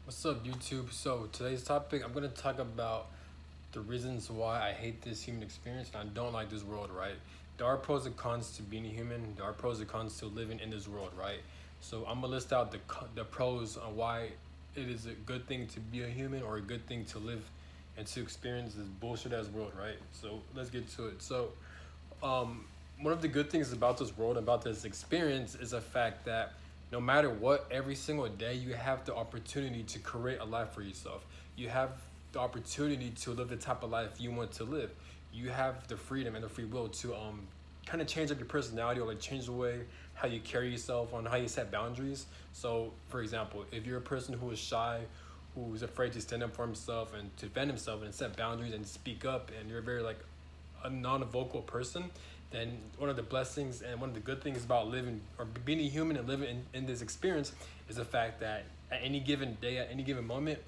What's up, YouTube? So today's topic, I'm gonna talk about the reasons why I hate this human experience and I don't like this world, right? There are pros and cons to being a human. There are pros and cons to living in this world, right? So I'm gonna list out the pros on why it is a good thing to be a human or a good thing to live and to experience this bullshit ass world, right? So let's get to it. One of the good things about this world, about this experience, is the fact that no matter what, every single day you have the opportunity to create a life for yourself. You have the opportunity to live the type of life you want to live. You have the freedom and the free will to kind of change up your personality or like change the way how you carry yourself, on how you set boundaries. So, for example, if you're a person who is shy, who's afraid to stand up for himself and to defend himself and set boundaries and speak up, and you're very like a non-vocal person, then one of the blessings and one of the good things about living or being a human and living in this experience is the fact that at any given day, at any given moment,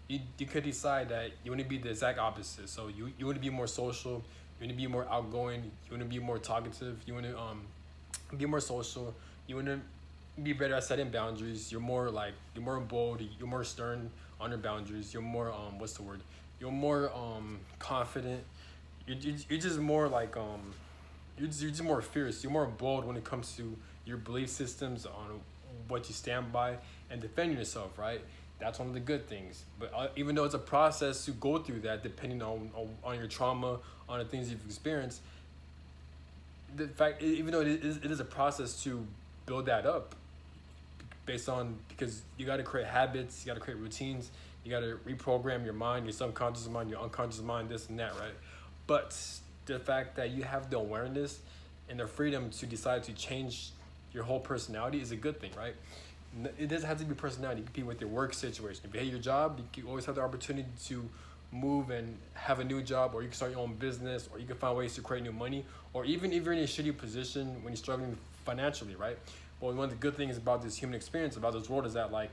you could decide that you want to be the exact opposite. So you want to be more social, you want to be more outgoing, you want to be more talkative, you want to be more social, you want to be better at setting boundaries. You're more bold, you're more stern on your boundaries. You're more what's the word? You're more confident. You're just more like you're just more fierce. You're more bold when it comes to your belief systems on what you stand by and defending yourself, right? That's one of the good things. But even though it's a process to go through that, depending on your trauma, on the things you've experienced, the fact, even though it is a process to build that up, based on because you got to create habits, you got to create routines, you got to reprogram your mind, your subconscious mind, your unconscious mind, this and that, right? But the fact that you have the awareness and the freedom to decide to change your whole personality is a good thing, right? It doesn't have to be personality. It could be with your work situation. If you hate your job, you always have the opportunity to move and have a new job, or you can start your own business, or you can find ways to create new money, or even if you're in a shitty position when you're struggling financially, right? Well, one of the good things about this human experience, about this world, is that like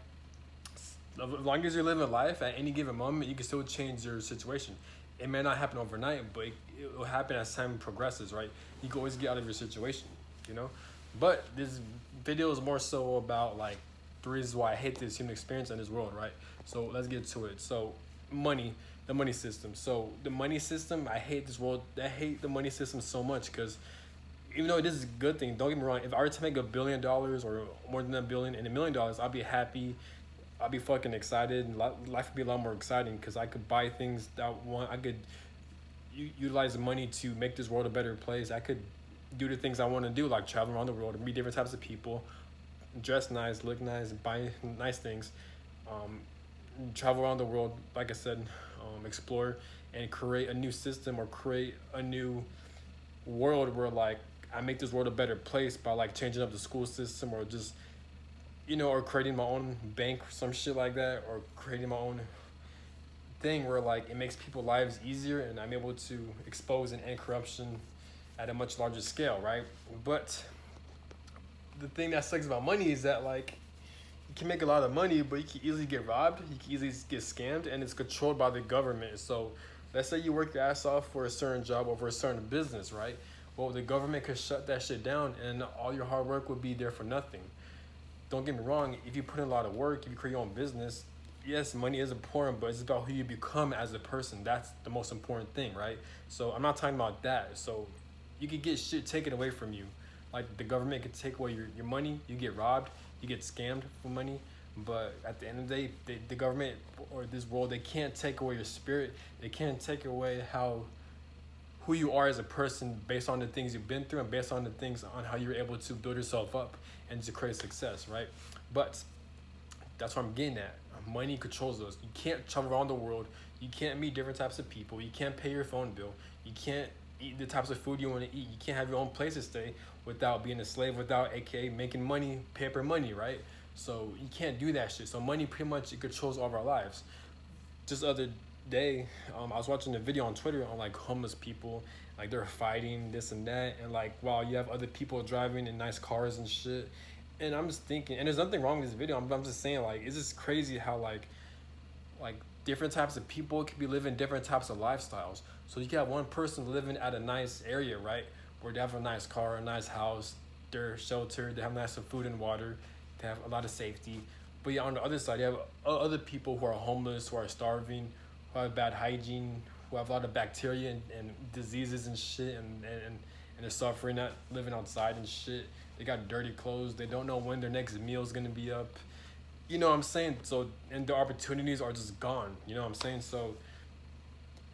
as long as you're living life, at any given moment, you can still change your situation. It may not happen overnight, but it will happen as time progresses, right? You can always get out of your situation, you know? But this video is more so about like the reasons why I hate this human experience in this world, right? So let's get to it. So money, the money system. So the money system, I hate this world. I hate the money system so much because even though it is a good thing, don't get me wrong. If I were to make $1 billion or more than $1 billion and $1 million, I'll be happy. I'll be fucking excited. Life would be a lot more exciting because I could buy things that I want. I could utilize the money to make this world a better place. I could do the things I want to do, like travel around the world and meet different types of people, dress nice, look nice, buy nice things, um, travel around the world, like I said, explore and create a new system or create a new world where like I make this world a better place by like changing up the school system or just or creating my own bank or some shit like that, or creating my own thing where like it makes people's lives easier and I'm able to expose and end corruption at a much larger scale, right? But the thing that sucks about money is that like you can make a lot of money, but you can easily get robbed, you can easily get scammed, and it's controlled by the government. So let's say you work your ass off for a certain job or for a certain business, right? Well, the government could shut that shit down and all your hard work would be there for nothing. Don't get me wrong, if you put in a lot of work, if you create your own business, yes, money is important, but it's about who you become as a person. That's the most important thing, right? So I'm not talking about that. So you could get shit taken away from you. Like the government could take away your money, you get robbed, you get scammed for money. But at the end of the day, the government or this world, they can't take away your spirit. They can't take away who you are as a person based on the things you've been through and based on the things on how you're able to build yourself up and to create success, right? But that's what I'm getting at. Money controls us. You can't travel around the world. You can't meet different types of people. You can't pay your phone bill. You can't eat the types of food you want to eat. You can't have your own place to stay without being a slave, without aka making money, paper money, right? So you can't do that shit. So money pretty much it controls all of our lives. Just the other day, I was watching a video on Twitter on like homeless people, like they're fighting this and that, and like wow, you have other people driving in nice cars and shit. And I'm just thinking, and there's nothing wrong with this video. I'm just saying, like, it's just crazy how like different types of people could be living different types of lifestyles. So you can have one person living at a nice area, right, where they have a nice car, a nice house, they're sheltered, they have nice food and water, they have a lot of safety. But yeah, on the other side, you have other people who are homeless, who are starving, who have bad hygiene, who have a lot of bacteria and diseases and shit, and they're suffering, not living outside and shit. They got dirty clothes. They don't know when their next meal is gonna be up. You know what I'm saying? So, and the opportunities are just gone. You know what I'm saying? So,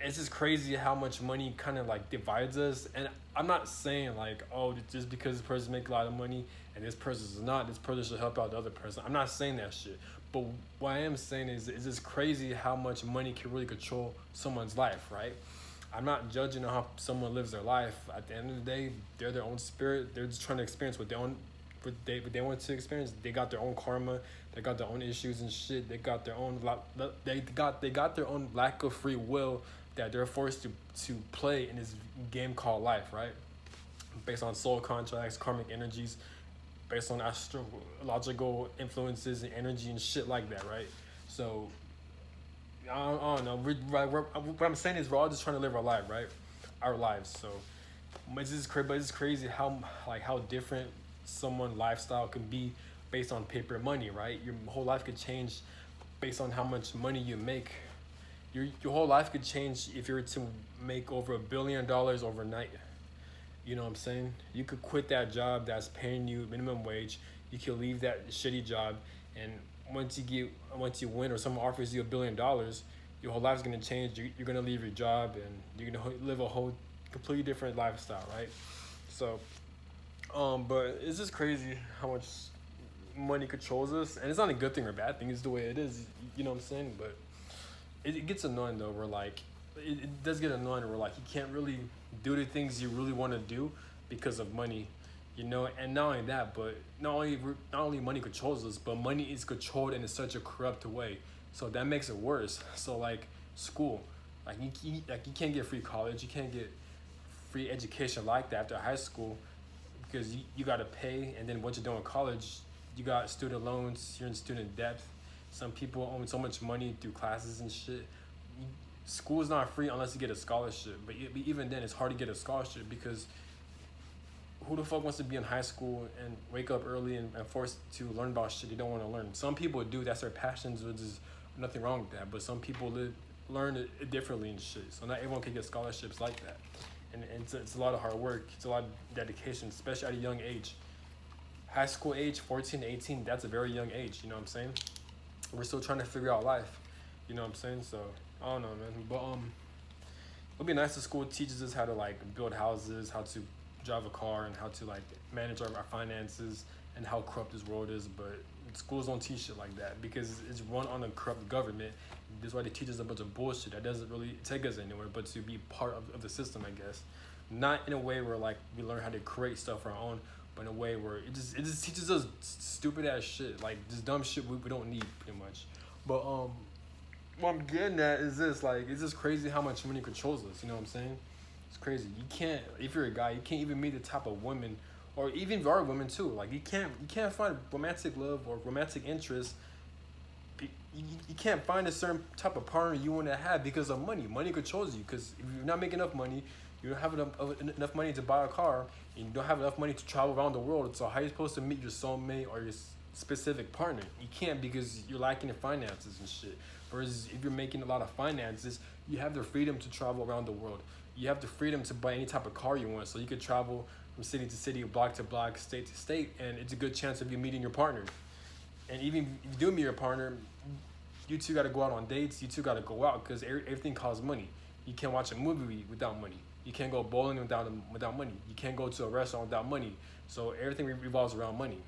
it's just crazy how much money kind of like divides us. And I'm not saying like, oh, just because this person make a lot of money and this person is not, this person should help out the other person. I'm not saying that shit. But what I am saying is it's crazy how much money can really control someone's life, right? I'm not judging on how someone lives their life. At the end of the day, they're their own spirit. They're just trying to experience what they want to experience. They got their own karma. They got their own issues and shit. They got their own they got their own lack of free will that they're forced to play in this game called life, right? Based on soul contracts, karmic energies, based on astrological influences and energy and shit like that, right? So I don't know. What I'm saying is we're all just trying to live our life, right? Our lives. So it's crazy how different someone's lifestyle can be based on paper money, right? Your whole life could change based on how much money you make. Your whole life could change if you were to make over $1 billion overnight. You know what I'm saying? You could quit that job that's paying you minimum wage. You could leave that shitty job, and once you win or someone offers you $1 billion, your whole life's gonna change. You're gonna leave your job and you're gonna live a whole completely different lifestyle, right? So, but it's just crazy how much money controls us, and it's not a good thing or bad thing. It's the way it is. You know what I'm saying? But it gets annoying though. Where like it does get annoying. Where like you can't really do the things you really want to do because of money. You know, and not only that, but not only money controls us, but money is controlled in such a corrupt way. So that makes it worse. So like school, like you can't get free college, you can't get free education like that after high school, because you got to pay, and then once you're done with college, you got student loans, you're in student debt. Some people own so much money through classes and shit. School's not free unless you get a scholarship, but even then, it's hard to get a scholarship because who the fuck wants to be in high school and wake up early and forced to learn about shit they don't want to learn? Some people do, that's their passions, which is nothing wrong with that, but some people learn it differently and shit, so not everyone can get scholarships like that. And it's a lot of hard work, it's a lot of dedication, especially at a young age. High school age, 14 to 18, that's a very young age, you know what I'm saying? We're still trying to figure out life, you know what I'm saying? So, I don't know, man, but it'll be nice if school teaches us how to like build houses, how to drive a car, and how to like manage our finances, and how corrupt this world is. But schools don't teach shit like that because it's run on a corrupt government. That's why they teach us a bunch of bullshit that doesn't really take us anywhere, but to be part of the system, I guess. Not in a way where like we learn how to create stuff on our own, but in a way where it just teaches us stupid ass shit, like just dumb shit we don't need pretty much. But what I'm getting at is this, like, it's just crazy how much money controls us, you know what I'm saying? It's crazy. You can't, if you're a guy, you can't even meet the type of women, or even if you are women too, like you can't find romantic love or romantic interest. You can't find a certain type of partner you want to have because of money. Money controls you, because if you're not making enough money, you don't have enough money to buy a car, and you don't have enough money to travel around the world. So how are you supposed to meet your soulmate or your specific partner? You can't, because you're lacking in finances and shit. Whereas if you're making a lot of finances, you have the freedom to travel around the world. You have the freedom to buy any type of car you want, so you could travel from city to city, block to block, state to state, and it's a good chance of you meeting your partner. And even if you do meet your partner, you two got to go out on dates, you two got to go out, because everything costs money. You can't watch a movie without money. You can't go bowling without money. You can't go to a restaurant without money. So everything revolves around money,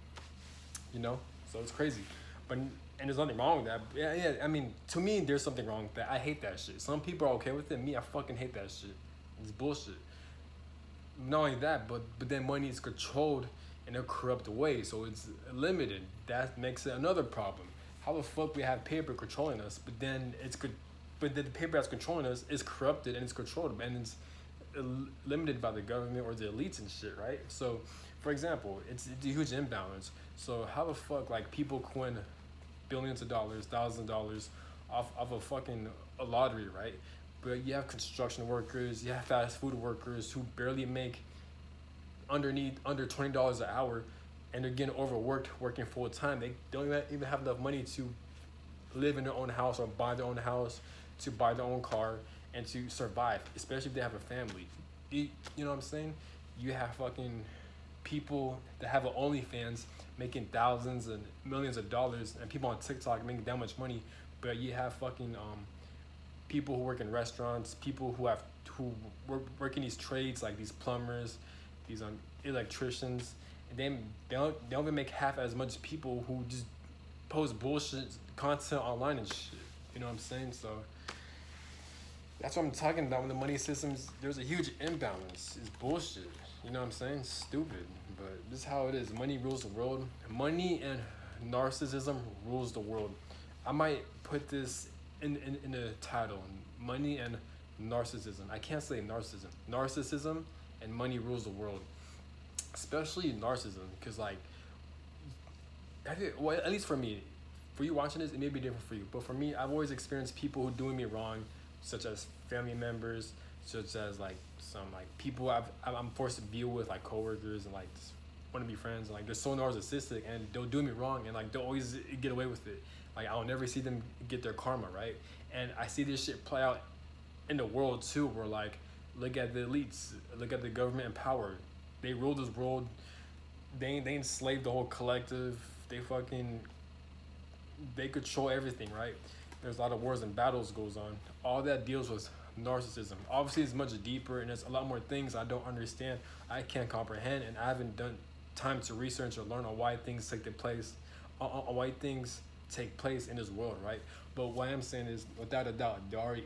you know? So it's crazy. And there's nothing wrong with that. Yeah, I mean, to me, there's something wrong with that. I hate that shit. Some people are okay with it. Me, I fucking hate that shit. It's bullshit. Not only that, but then money is controlled in a corrupt way, so it's limited. That makes it another problem. How the fuck we have paper controlling us, but then the paper that's controlling us is corrupted and it's controlled, and it's limited by the government or the elites and shit, right? So, for example, it's a huge imbalance. So how the fuck, like, people can win billions of dollars, thousands of dollars off a fucking lottery, right? But you have construction workers, you have fast food workers who barely make under $20 an hour, and they're getting overworked, working full time. They don't even have enough money to live in their own house or buy their own house, to buy their own car, and to survive, especially if they have a family. You know what I'm saying? You have fucking people that have an OnlyFans making thousands and millions of dollars, and people on TikTok making that much money, but you have fucking people who work in restaurants, people who work in these trades like these plumbers, these electricians, and they don't even make half as much as people who just post bullshit content online and shit. You know what I'm saying? So that's what I'm talking about. When the money systems, there's a huge imbalance. It's bullshit. You know what I'm saying? Stupid. But this is how it is. Money rules the world. Money and narcissism rules the world. I might put this in the title. Money and narcissism. I can't say narcissism. Narcissism and money rules the world. Especially narcissism. Because, like, well, at least for me, for you watching this, it may be different for you. But for me, I've always experienced people who doing me wrong, such as family members, such as like some like people I'm forced to deal with, like coworkers and like want to be friends. And, like they're so narcissistic and they'll do me wrong and like they'll always get away with it. Like I'll never see them get their karma, right? And I see this shit play out in the world too, where like look at the elites, look at the government in power. They rule this world. They enslave the whole collective. They control everything, right? There's a lot of wars and battles goes on. All that deals with narcissism. Obviously, it's much deeper, and there's a lot more things I don't understand, I can't comprehend, and I haven't done time to research or learn on why things take place in this world, right? But what I'm saying is, without a doubt, there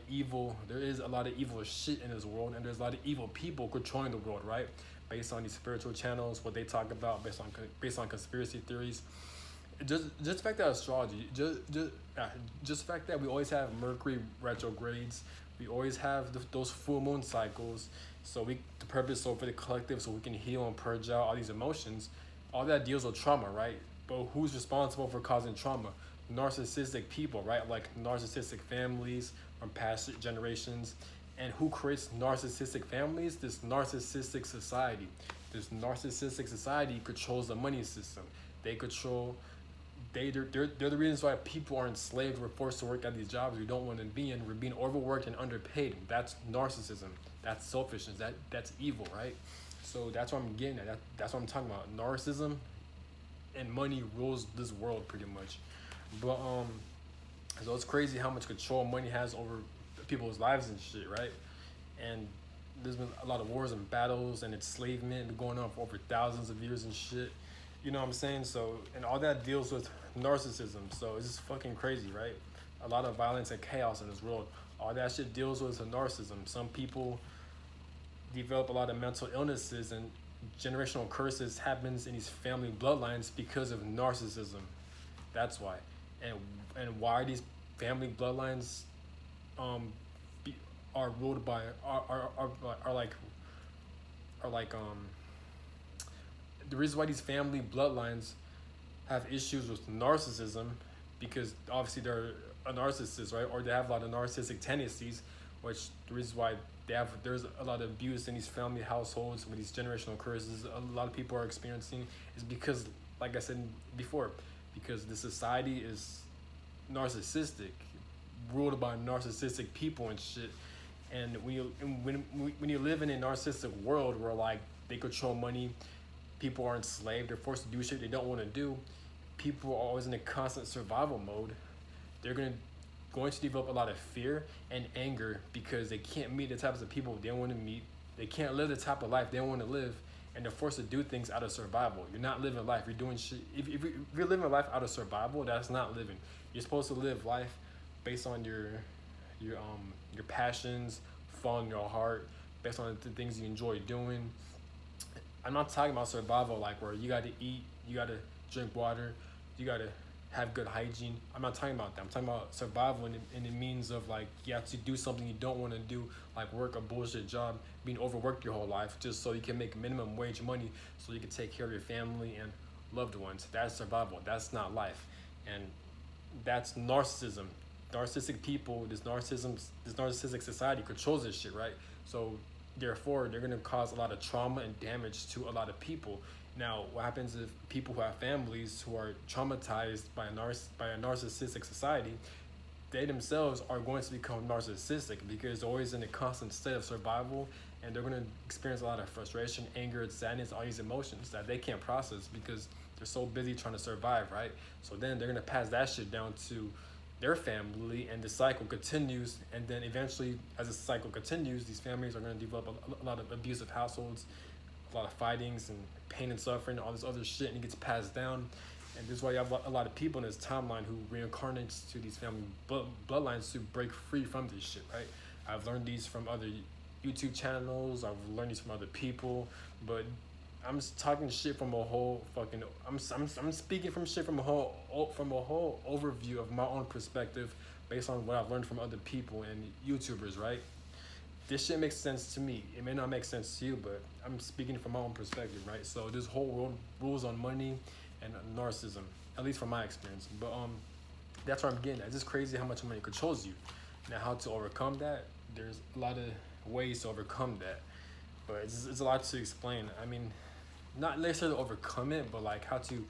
is a lot of evil shit in this world, and there's a lot of evil people controlling the world, right? Based on these spiritual channels, what they talk about, based on conspiracy theories. Just the fact that astrology, just the fact that we always have Mercury retrogrades, we always have those full moon cycles, so for the collective, so we can heal and purge out all these emotions. All that deals with trauma, right? But who's responsible for causing trauma? Narcissistic people, right? Like narcissistic families from past generations. And who creates narcissistic families? This narcissistic society. This narcissistic society controls the money system. They're the reasons why people are enslaved. We're forced to work at these jobs we don't want to be in. We're being overworked and underpaid. That's narcissism. That's selfishness. That's evil, right? So that's what I'm getting at. That's what I'm talking about. Narcissism and money rules this world pretty much. But so it's crazy how much control money has over people's lives and shit, right? And there's been a lot of wars and battles and enslavement going on for over thousands of years and shit. You know what I'm saying? So, and all that deals with narcissism. So it's just fucking crazy, right? A lot of violence and chaos in this world. All that shit deals with narcissism. Some people develop a lot of mental illnesses, and generational curses happens in these family bloodlines because of narcissism. That's why. And why these family bloodlines are ruled by are like the reason why these family bloodlines have issues with narcissism, because obviously they're a narcissist, right? Or they have a lot of narcissistic tendencies, which the reason why there's a lot of abuse in these family households with these generational curses a lot of people are experiencing, is because, like I said before, because the society is narcissistic, ruled by narcissistic people and shit. And when you live in a narcissistic world where like they control money, people are enslaved, they're forced to do shit they don't want to do, people are always in a constant survival mode, they're going to develop a lot of fear and anger because they can't meet the types of people they want to meet. They can't live the type of life they want to live, and they're forced to do things out of survival. You're not living life. You're doing shit. If you're living life out of survival, that's not living. You're supposed to live life based on your passions, following your heart, based on the things you enjoy doing. I'm not talking about survival like where you got to eat, you got to drink water, you got to have good hygiene. I'm not talking about that. I'm talking about survival in the means of like you have to do something you don't want to do, like work a bullshit job, being overworked your whole life just so you can make minimum wage money so you can take care of your family and loved ones. That's survival. That's not life. And that's narcissism. Narcissistic people, this narcissistic society controls this shit, right? So therefore they're going to cause a lot of trauma and damage to a lot of people. Now, what happens if people who have families who are traumatized by a narcissistic society, they themselves are going to become narcissistic because they're always in a constant state of survival, and they're going to experience a lot of frustration, anger, sadness, all these emotions that they can't process because they're so busy trying to survive, right? So then they're going to pass that shit down to their family, and the cycle continues. And then eventually, as the cycle continues, these families are going to develop a lot of abusive households, a lot of fightings and pain and suffering, all this other shit, and it gets passed down. And this is why you have a lot of people in this timeline who reincarnates to these family bloodlines to break free from this shit, right? I've learned these from other YouTube channels. I've learned these from other people, but I'm just talking shit from a whole fucking. I'm speaking from shit from a whole overview of my own perspective, based on what I've learned from other people and YouTubers, right? This shit makes sense to me. It may not make sense to you, but I'm speaking from my own perspective, right? So this whole world rules on money and narcissism, at least from my experience. But that's where I'm getting at. It's just crazy how much money controls you. Now, how to overcome that? There's a lot of ways to overcome that, but it's a lot to explain. I mean, not necessarily overcome it, but like how to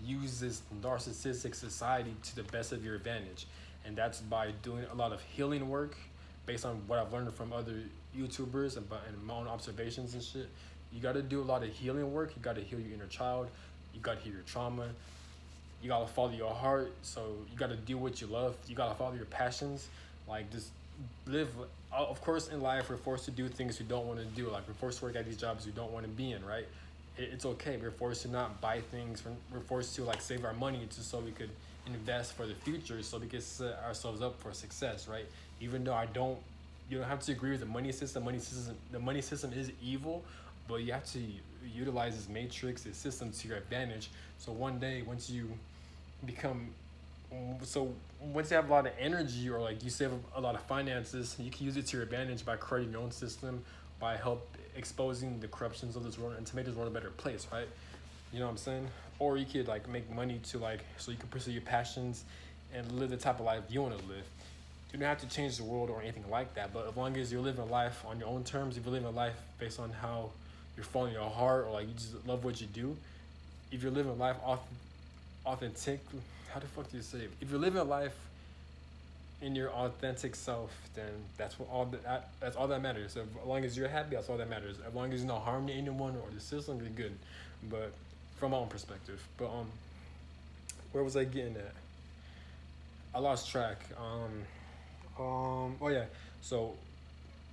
use this narcissistic society to the best of your advantage, and that's by doing a lot of healing work based on what I've learned from other YouTubers and my own observations and shit. You got to do a lot of healing work. You got to heal your inner child. You got to heal your trauma. You got to follow your heart. So you got to do what you love. You got to follow your passions. Like, just live. Of course, in life, we're forced to do things we don't want to do. Like, we're forced to work at these jobs we don't want to be in, right? It's okay. We're forced to not buy things. We're forced to like save our money just so we could invest for the future, so we could set ourselves up for success, right? Even though you don't have to agree with the money system. The money system is evil, but you have to utilize this matrix, this system to your advantage. So one day, once you have a lot of energy, or like you save a lot of finances, you can use it to your advantage by creating your own system, by exposing the corruptions of this world, and to make this world a better place, right? You know what I'm saying? Or you could like make money to like, so you can pursue your passions and live the type of life you want to live. You don't have to change the world or anything like that, but as long as you're living life on your own terms, if you're living life based on how you're following your heart, or like you just love what you do, if you're living life authentic, how the fuck do you say it? If you're living life in your authentic self, then that's all that matters. So as long as you're happy, that's all that matters. As long as you're not harming anyone or the system, you're good. But from my own perspective. But where was I getting at? I lost track. Oh yeah. So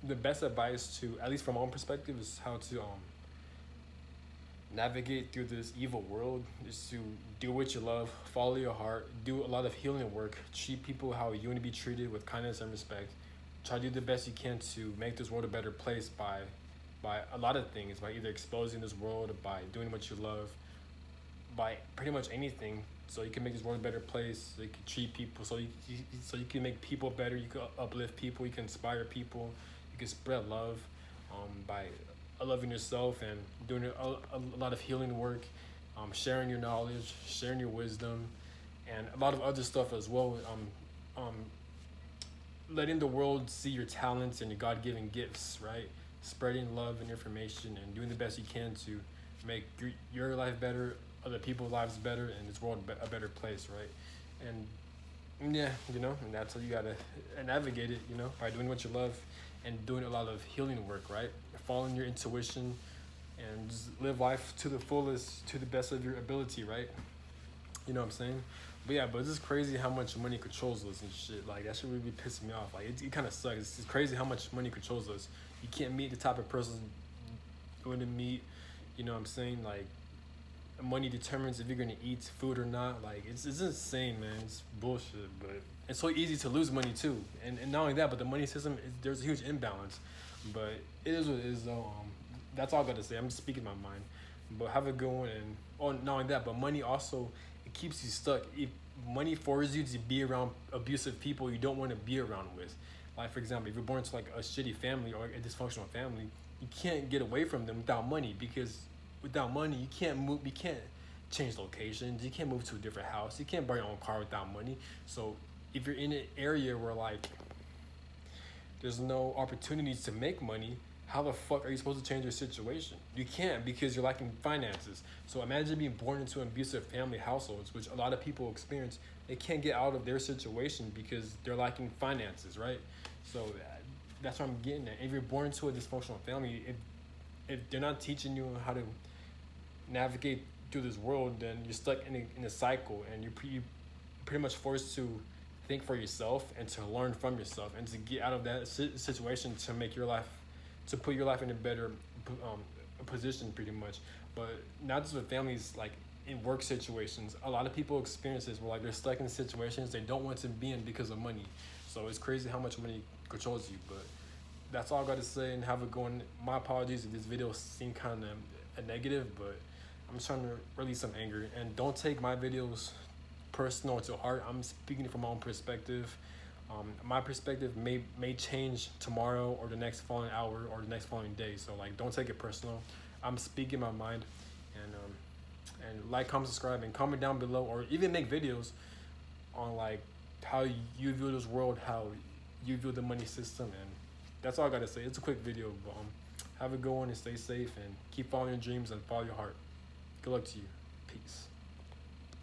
the best advice, to at least from my own perspective, is how to navigate through this evil world is to do what you love, follow your heart, do a lot of healing work, treat people how you want to be treated with kindness and respect. Try to do the best you can to make this world a better place by a lot of things, by either exposing this world, by doing what you love, by pretty much anything, so you can make this world a better place, so you can treat people, so you can make people better, you can uplift people, you can inspire people, you can spread love by loving yourself and doing a lot of healing work, sharing your knowledge, sharing your wisdom, and a lot of other stuff as well. Letting the world see your talents and your God-given gifts, right? Spreading love and information and doing the best you can to make your life better, other people's lives better, and this world a better place, right? And yeah, and that's how you gotta navigate it, by doing what you love and doing a lot of healing work, right? Following your intuition and just live life to the fullest, to the best of your ability, right? You know what I'm saying? But yeah, but it's just crazy how much money controls us and shit. Like, that shit really be pissing me off. Like, it kind of sucks. It's crazy how much money controls us. You can't meet the type of person you want to meet. You know what I'm saying? Like, money determines if you're going to eat food or not. Like, it's insane, man. It's bullshit. But it's so easy to lose money, too. And not only that, but the money system, there's a huge imbalance. But it is what it is, though. That's all I got to say. I'm just speaking my mind. But have a good one. And not only that, but money also, it keeps you stuck. If money forces you to be around abusive people you don't want to be around with. Like, for example, if you're born to like a shitty family or a dysfunctional family, you can't get away from them without money, because without money you can't move, you can't change locations, you can't move to a different house, you can't buy your own car without money. So if you're in an area where like there's no opportunities to make money, how the fuck are you supposed to change your situation? You can't, because you're lacking finances. So imagine being born into abusive family households, which a lot of people experience. They can't get out of their situation because they're lacking finances, right? So that's what I'm getting at. If you're born into a dysfunctional family, if they're not teaching you how to navigate through this world, then you're stuck in a cycle, and you're pretty much forced to think for yourself and to learn from yourself and to get out of that situation to make your life, to put your life in a better position, pretty much. But not just with families, like in work situations, a lot of people experience this where like they're stuck in situations they don't want to be in because of money. So it's crazy how much money controls you. But that's all I got to say, and have it going. My apologies if this video seemed kind of a negative, but I'm just trying to release some anger. And don't take my videos personal to heart. I'm speaking from my own perspective. My perspective may change tomorrow or the next following hour or the next following day. So like, don't take it personal. I'm speaking my mind. And like, comment, subscribe, and comment down below, or even make videos on like how you view this world, how you view the money system. And that's all I gotta say. It's a quick video, but have a good one and stay safe and keep following your dreams and follow your heart. Good luck to you. Peace.